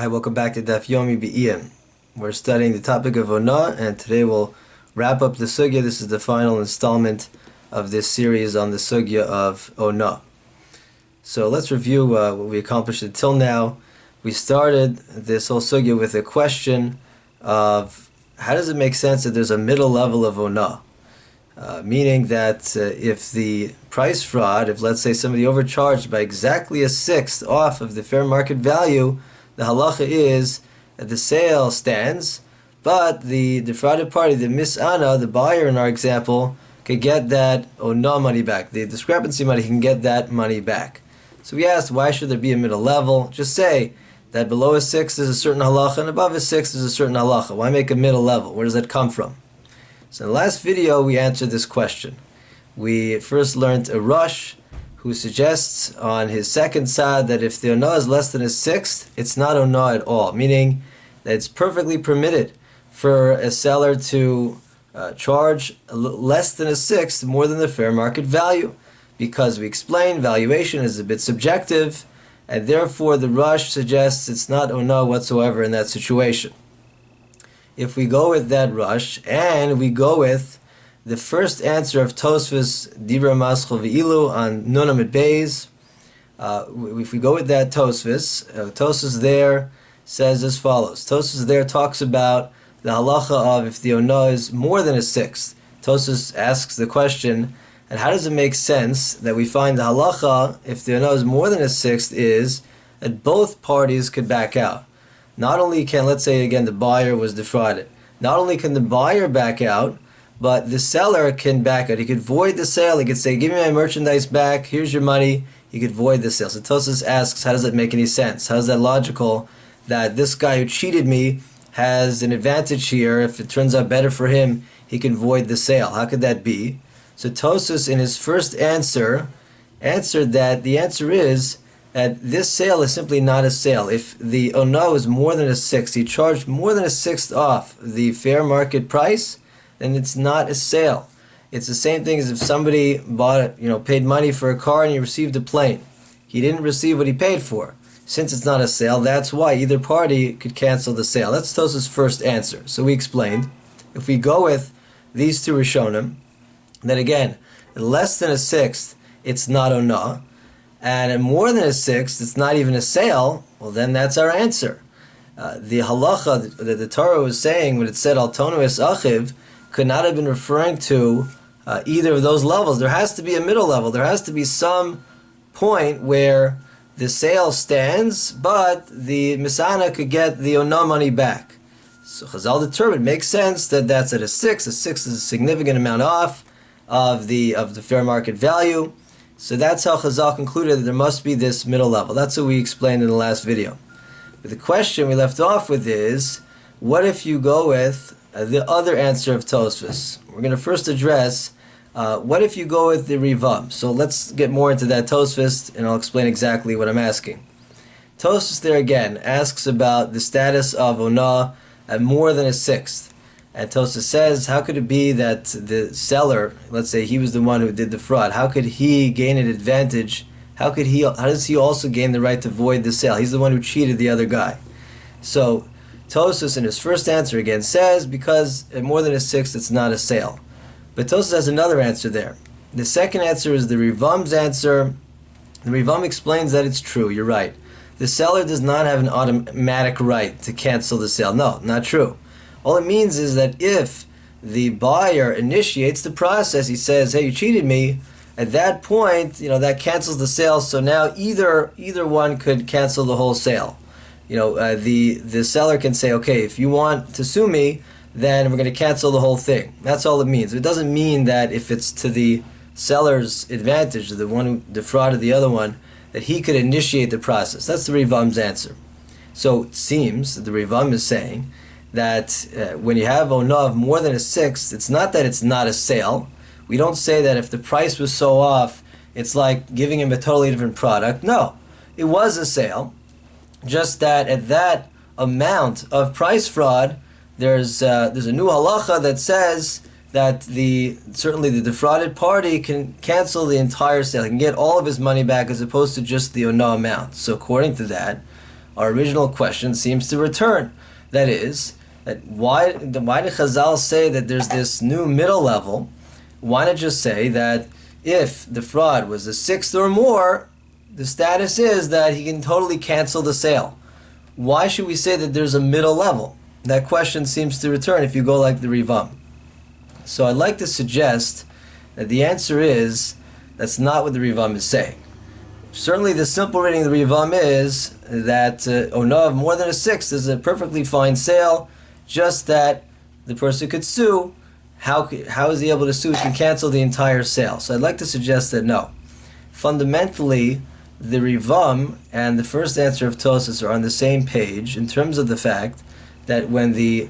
Hi, welcome back to Daf Yomi B'iyun. We're studying the topic of Oonah, and today we'll wrap up the sugya. This is the final installment of this series on the sugya of Oonah. So let's review what we accomplished until now. We started this whole sugya with a question of how does it make sense that there's a middle level of Oonah? Meaning that if the price fraud, if let's say somebody overcharged by exactly a sixth off of the fair market value, the halacha is that the sale stands, but the defrauded party, the misana, the buyer in our example, could get that Oonah money back. The discrepancy money can get that money back. So we asked, why should there be a middle level? Just say that below a sixth is a certain halacha and above a sixth is a certain halacha. Why make a middle level? Where does that come from? So in the last video we answered this question. We first learned a Rosh who suggests on his second side that if the Oonah is less than a sixth, it's not Oonah at all, meaning that it's perfectly permitted for a seller to charge less than a sixth more than the fair market value, because we explained valuation is a bit subjective, and therefore the Rosh suggests it's not Oonah whatsoever in that situation. If we go with that Rosh, and we go with the first answer of Tosfos Dibra Maschel V'ilu on Nun Amid Beis, if we go with that Tosfos there says as follows. Tosfos there talks about the halacha of if the Oonah is more than a sixth. Tosfos asks the question, and how does it make sense that we find the halacha if the Oonah is more than a sixth is that both parties could back out? Not only can, let's say again, the buyer was defrauded, not only can the buyer back out, but the seller can back out. He could void the sale. He could say, give me my merchandise back, here's your money. He could void the sale. So Tosfos asks, how does that make any sense? How is that logical that this guy who cheated me has an advantage here? If it turns out better for him, he can void the sale. How could that be? So Tosfos in his first answer answered that the answer is that this sale is simply not a sale. If the Oonah was more than a sixth, he charged more than a sixth off the fair market price, then it's not a sale. It's the same thing as if somebody bought, paid money for a car and he received a plane. He didn't receive what he paid for. Since it's not a sale, that's why either party could cancel the sale. That's Tosfos' first answer. So we explained, if we go with these two Rishonim, then again, less than a sixth, it's not Oonah. And at more than a sixth, it's not even a sale, well then that's our answer. The halacha that the Torah was saying when it said Al Tonu Es Achiv could not have been referring to either of those levels. There has to be a middle level. There has to be some point where the sale stands, but the Misana could get the Oonah money back. So Chazal determined, it makes sense that that's at a sixth. A sixth is a significant amount off of the fair market value. So that's how Chazal concluded that there must be this middle level. That's what we explained in the last video. But the question we left off with is, what if you go with the other answer of Tosfos? We're going to first address, what if you go with the Riva? So let's get more into that Tosfos, and I'll explain exactly what I'm asking. Tosfos there again asks about the status of Oonah at more than a sixth. And Tosfos says, how could it be that the seller, let's say he was the one who did the fraud, how could he gain an advantage? How does he also gain the right to void the sale? He's the one who cheated the other guy. So Tosfos in his first answer again says, because at more than a sixth it's not a sale. But Tosfos has another answer there. The second answer is the Rivam's answer. The Rivam explains that it's true, you're right. The seller does not have an automatic right to cancel the sale. No, not true. All it means is that if the buyer initiates the process, he says, hey, you cheated me, at that point, that cancels the sale, so now either one could cancel the whole sale. The seller can say, okay, if you want to sue me, then we're going to cancel the whole thing. That's all it means. It doesn't mean that if it's to the seller's advantage, the one who defrauded the other one, that he could initiate the process. That's the Rivam's answer. So it seems that the Rivam is saying that when you have Oonah of more than a sixth, it's not that it's not a sale. We don't say that if the price was so off, it's like giving him a totally different product. No, it was a sale, just that at that amount of price fraud, there's a new halacha that says that certainly the defrauded party can cancel the entire sale. He can get all of his money back as opposed to just the Oonah amount. So according to that, our original question seems to return. That is, that why did Chazal say that there's this new middle level? Why not just say that if the fraud was a sixth or more, the status is that he can totally cancel the sale? Why should we say that there's a middle level? That question seems to return if you go like the Riva. So I'd like to suggest that the answer is that's not what the Riva is saying. Certainly the simple reading of the Riva is that Onav more than a sixth is a perfectly fine sale, just that the person could sue. How is he able to sue? He can cancel the entire sale. So I'd like to suggest that no. Fundamentally, the Rivam and the first answer of Tosas are on the same page in terms of the fact that when the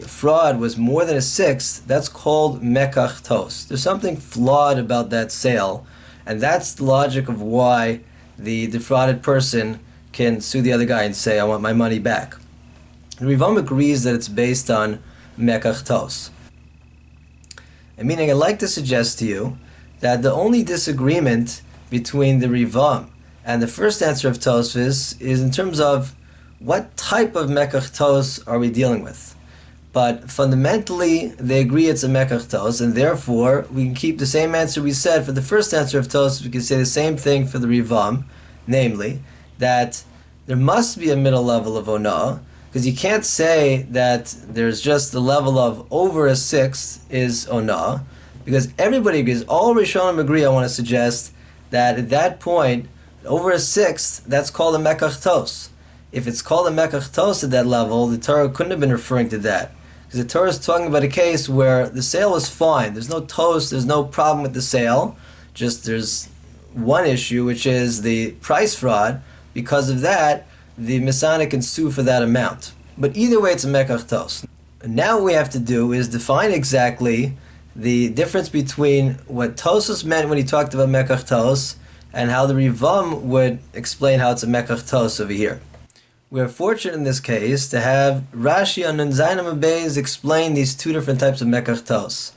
fraud was more than a sixth, that's called mekach tos. There's something flawed about that sale, and that's the logic of why the defrauded person can sue the other guy and say, I want my money back. The Rivam agrees that it's based on mekach tos. And meaning, I'd like to suggest to you that the only disagreement between the Rivam and the first answer of Tosfos is in terms of what type of mekach tos are we dealing with. But fundamentally, they agree it's a mekach tos, and therefore we can keep the same answer we said for the first answer of Tosfos. We can say the same thing for the Rivam, namely that there must be a middle level of Onah, because you can't say that there's just the level of over a sixth is Onah, because everybody agrees, all Rishonim agree, I want to suggest, that at that point, over a sixth, that's called a mekach tos. If it's called a mekach tos at that level, the Torah couldn't have been referring to that. Because the Torah is talking about a case where the sale was fine. There's no tos, there's no problem with the sale. Just there's one issue, which is the price fraud. Because of that, the Messiah can sue for that amount. But either way, it's a mekach tos. Now what we have to do is define exactly the difference between what Tosfos meant when he talked about mekach tos and how the Rivam would explain how it's a mekach tos over here. We are fortunate in this case to have Rashi on Nun Zayin Amud Beis explain these two different types of mekach tos.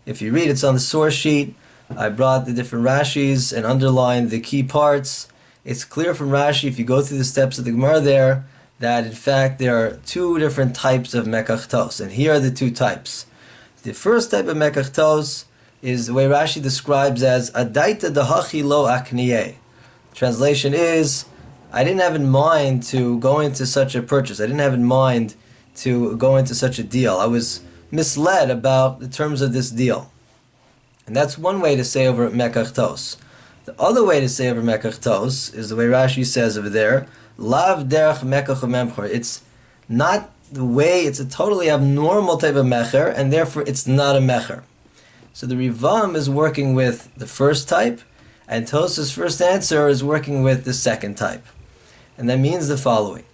If you read, it's on the source sheet. I brought the different Rashis and underlined the key parts. It's clear from Rashi, if you go through the steps of the Gemara there, that in fact there are two different types of mekach tos, and here are the two types. The first type of mekach tos is the way Rashi describes as adaita dahachi lo akniyeh. Translation is, I didn't have in mind to go into such a purchase. I didn't have in mind to go into such a deal. I was misled about the terms of this deal. And that's one way to say over mekach tos. The other way to say over mekach tos is the way Rashi says over there, lav derech mekach memchor. It's not the way, it's a totally abnormal type of mecher, and therefore it's not a mecher. So the Rivam is working with the first type, and Tosfos' first answer is working with the second type. And that means the following.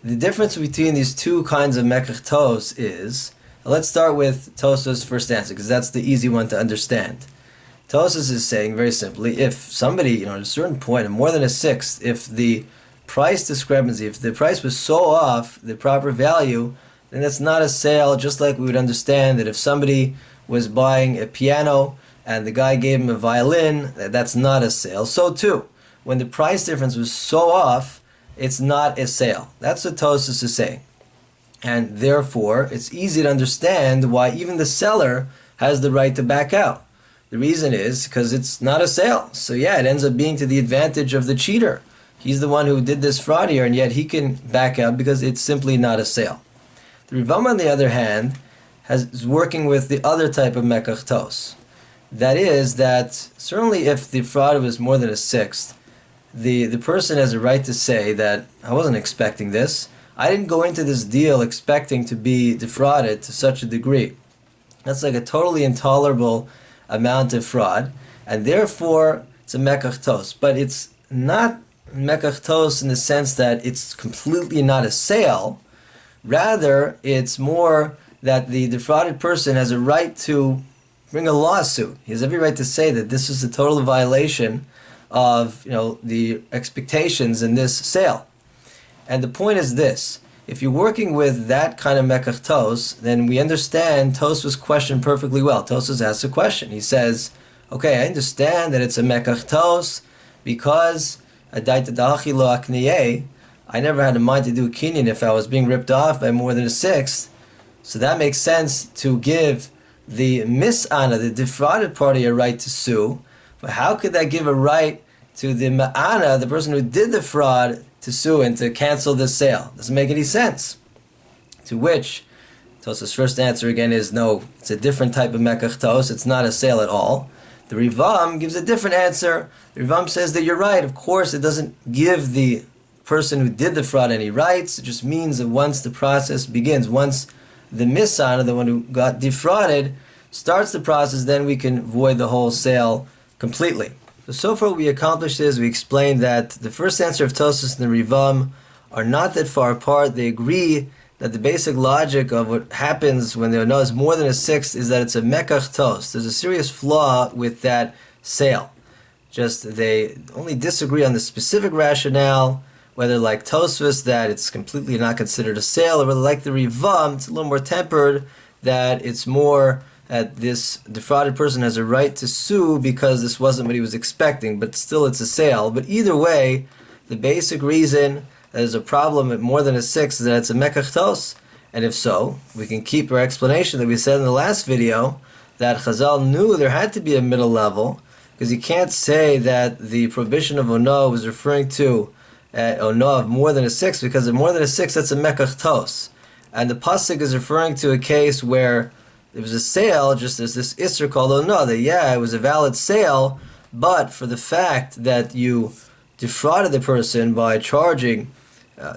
The difference between these two kinds of mekach tos is, let's start with Tosfos' first answer, because that's the easy one to understand. Tosfos is saying very simply, if somebody, at a certain point, more than a sixth, if the price discrepancy, if the price was so off the proper value, then that's not a sale, just like we would understand that if somebody was buying a piano and the guy gave him a violin, that's not a sale. So too, when the price difference was so off, it's not a sale. That's what Tosfos is saying. And therefore, it's easy to understand why even the seller has the right to back out. The reason is because it's not a sale. So yeah, it ends up being to the advantage of the cheater. He's the one who did this fraud here, and yet he can back out because it's simply not a sale. The Rivam, on the other hand, is working with the other type of mekach tos. That is that certainly if the fraud was more than a sixth, the person has a right to say that I wasn't expecting this. I didn't go into this deal expecting to be defrauded to such a degree. That's like a totally intolerable amount of fraud, and therefore it's a mekach tos. But it's not mekach tos in the sense that it's completely not a sale. Rather, it's more that the defrauded person has a right to bring a lawsuit. He has every right to say that this is a total violation of the expectations in this sale. And the point is this: if you're working with that kind of mekach tos, then we understand Tosfos' question perfectly well. Tosfos asks a question. He says, okay, I understand that it's a mekach tos because adaita dahachi lo akniyeh, I never had a mind to do a kinyan if I was being ripped off by more than a sixth. So that makes sense to give the mis'ana, the defrauded party, a right to sue. But how could that give a right to the ma'ana, the person who did the fraud, to sue and to cancel the sale? Doesn't make any sense. To which Tos's first answer again is no, it's a different type of mekach tos, it's not a sale at all. The Riva gives a different answer. The Riva says that you're right, of course it doesn't give the person who did the fraud any rights, it just means that once the process begins, once the misana, the one who got defrauded, starts the process, then we can void the whole sale completely. So far what we accomplished is we explained that the first answer of Tosfos and the Rivam are not that far apart. They agree that the basic logic of what happens when the Onah is more than a sixth is that it's a mekach tos. There's a serious flaw with that sale. Just they only disagree on the specific rationale, whether like Tosfos that it's completely not considered a sale, or whether like the Rivam, it's a little more tempered, that it's more that this defrauded person has a right to sue because this wasn't what he was expecting, but still it's a sale. But either way, the basic reason that there's a problem at more than a sixth is that it's a mekach tos. And if so, we can keep our explanation that we said in the last video, that Chazal knew there had to be a middle level, because you can't say that the prohibition of Onah was referring to Onah of more than a sixth, because of more than a sixth, that's a mekach tos. And the pasuk is referring to a case where it was a sale, just as this Isser called Onah, that yeah, it was a valid sale, but for the fact that you defrauded the person by charging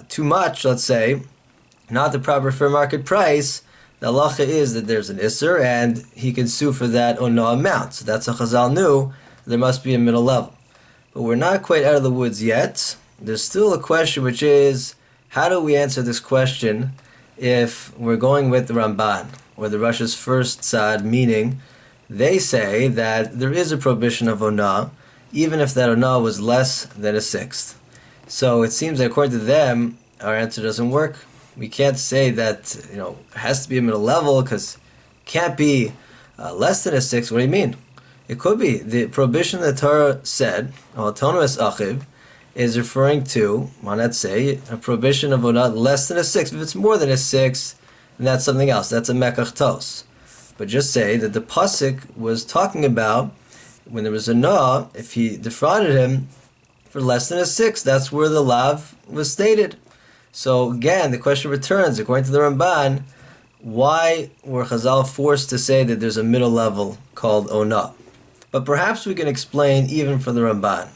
too much, let's say, not the proper fair market price, the halacha is that there's an Isser, and he can sue for that Onah amount. So that's how Chazal knew there must be a middle level. But we're not quite out of the woods yet. There's still a question, which is, how do we answer this question if we're going with the Ramban, or the Rosh's first side, meaning they say that there is a prohibition of Onah, even if that Onah was less than a sixth. So it seems that according to them, our answer doesn't work. We can't say that, it has to be a middle level, because it can't be less than a sixth. What do you mean? It could be. The prohibition that Torah said, autonomous achiv, is referring to, why not say, a prohibition of Onah less than a sixth. If it's more than a sixth, then that's something else. That's a mekach tos. But just say that the pasuk was talking about when there was a Onah, if he defrauded him for less than a sixth, that's where the lav was stated. So again, the question returns, according to the Ramban, why were Chazal forced to say that there's a middle level called Onah? But perhaps we can explain even for the Ramban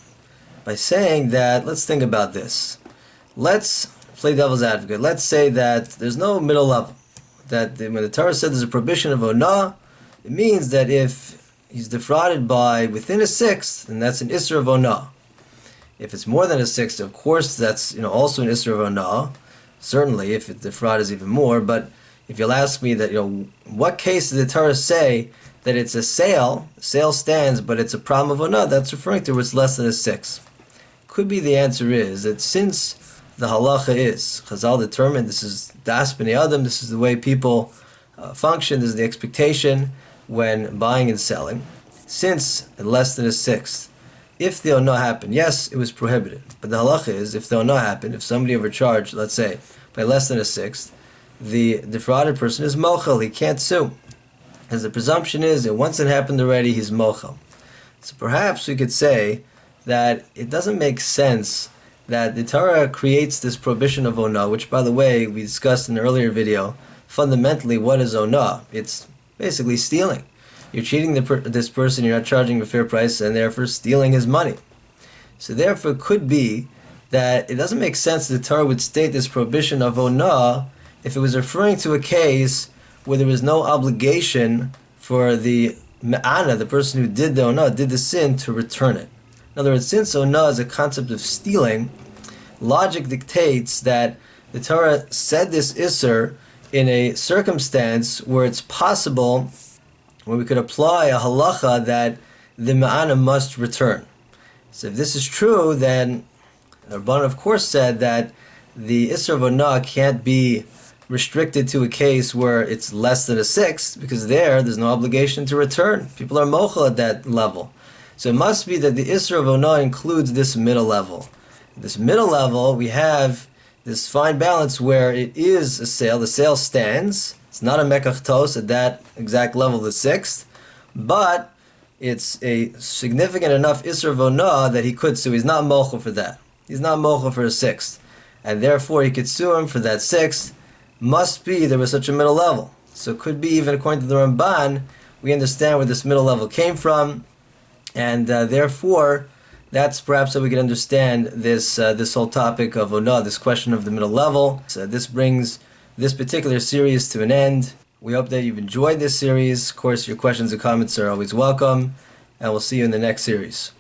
by saying that, let's think about this. Let's play devil's advocate. Let's say that there's no middle level. That when the Torah said there's a prohibition of Onah, it means that if he's defrauded by within a sixth, then that's an Isser of Onah. If it's more than a sixth, of course, that's also an Isser of Onah. Certainly, if the fraud is even more. But if you'll ask me that, what case did the Torah say that it's a sale stands, but it's a problem of Onah, that's referring to where it's less than a sixth. Could be the answer is that since the halacha is, Chazal determined this is das b'nei adam, this is the way people function, this is the expectation when buying and selling. Since less than a sixth, if the Onah happened, yes, it was prohibited. But the halacha is, if the Onah happened, if somebody overcharged, let's say, by less than a sixth, the defrauded person is mochel, he can't sue. As the presumption is that once it happened already, he's mochel. So perhaps we could say that it doesn't make sense that the Torah creates this prohibition of Onah, which, by the way, we discussed in an earlier video. Fundamentally, what is Onah? It's basically stealing. You're cheating this person, you're not charging him a fair price, and therefore stealing his money. So therefore, it could be that it doesn't make sense that the Torah would state this prohibition of Onah if it was referring to a case where there was no obligation for the me'ana, the person who did the Onah, did the sin, to return it. In other words, since Onah is a concept of stealing, logic dictates that the Torah said this Isser in a circumstance where it's possible, where we could apply a halacha that the ma'ana must return. So if this is true, then Ramban of course said that the Isser of Onah can't be restricted to a case where it's less than a sixth, because there's no obligation to return. People are mochel at that level. So it must be that the Isser of Onah includes this middle level. This middle level, we have this fine balance where it is a sale, the sale stands, it's not a mekach tos at that exact level, the sixth, but it's a significant enough isser v'onah that he could sue. He's not mochel for that. He's not mochel for a sixth. And therefore he could sue him for that sixth. Must be there was such a middle level. So it could be, even according to the Ramban, we understand where this middle level came from, and therefore that's perhaps how we can understand this this whole topic of Onah, this question of the middle level. So this brings this particular series to an end. We hope that you've enjoyed this series. Of course, your questions and comments are always welcome, and we'll see you in the next series.